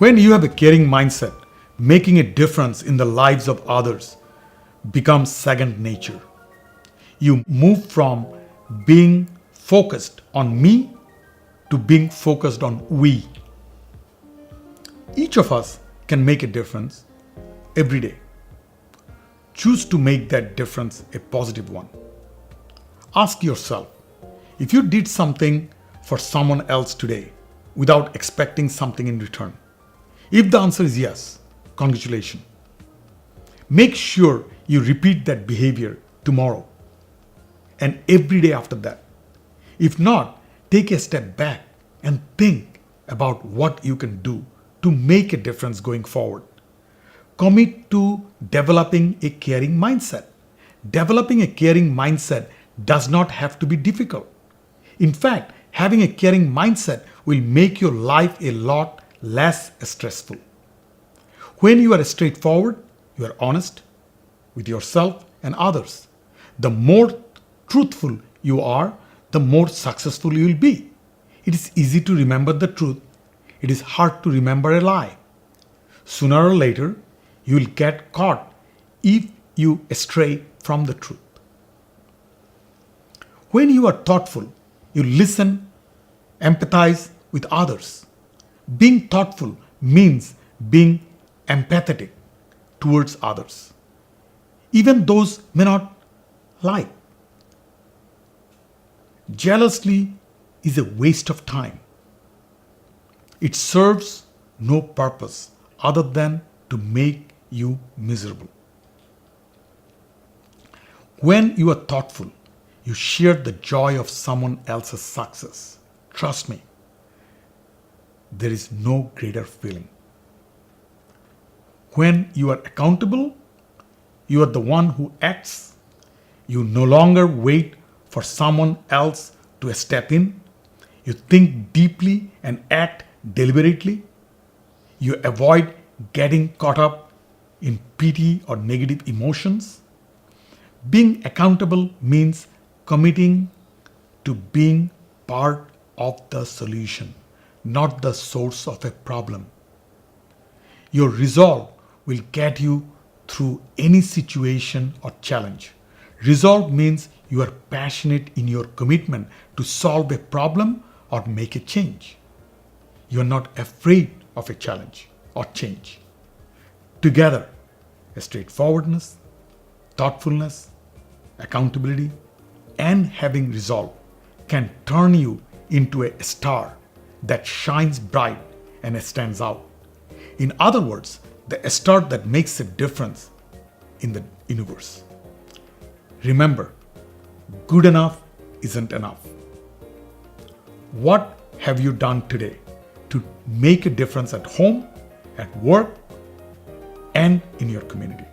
When you have a caring mindset, making a difference in the lives of others becomes second nature. You move from being focused on me to being focused on we. Each of us can make a difference every day. Choose to make that difference a positive one. Ask yourself, if you did something for someone else today without expecting something in return. If the answer is yes, congratulations. Make sure you repeat that behavior tomorrow and every day after that. If not, take a step back and think about what you can do to make a difference going forward. Commit to developing a caring mindset. Developing a caring mindset does not have to be difficult. In fact, having a caring mindset will make your life a lot less stressful. When you are straightforward, you are honest with yourself and others. The more truthful you are, the more successful you will be. It is easy to remember the truth. It is hard to remember a lie. Sooner or later, you will get caught if you stray from the truth. When you are thoughtful, you listen, empathize with others. Being thoughtful means being empathetic towards others, even those may not like. Jealousy is a waste of time. It serves no purpose other than to make you miserable. When you are thoughtful, you share the joy of someone else's success. Trust me, there is no greater feeling. When you are accountable, you are the one who acts. You no longer wait for someone else to step in. You think deeply and act deliberately. You avoid getting caught up in pity or negative emotions. Being accountable means committing to being part of the solution, not the source of a problem. Your resolve will get you through any situation or challenge. Resolve means you are passionate in your commitment to solve a problem or make a change. You are not afraid of a challenge or change. Together, straightforwardness, thoughtfulness, accountability, and having resolve can turn you into a star that shines bright and stands out. In other words, the star that makes a difference in the universe. Remember, good enough isn't enough. What have you done today to make a difference at home, at work, and in your community?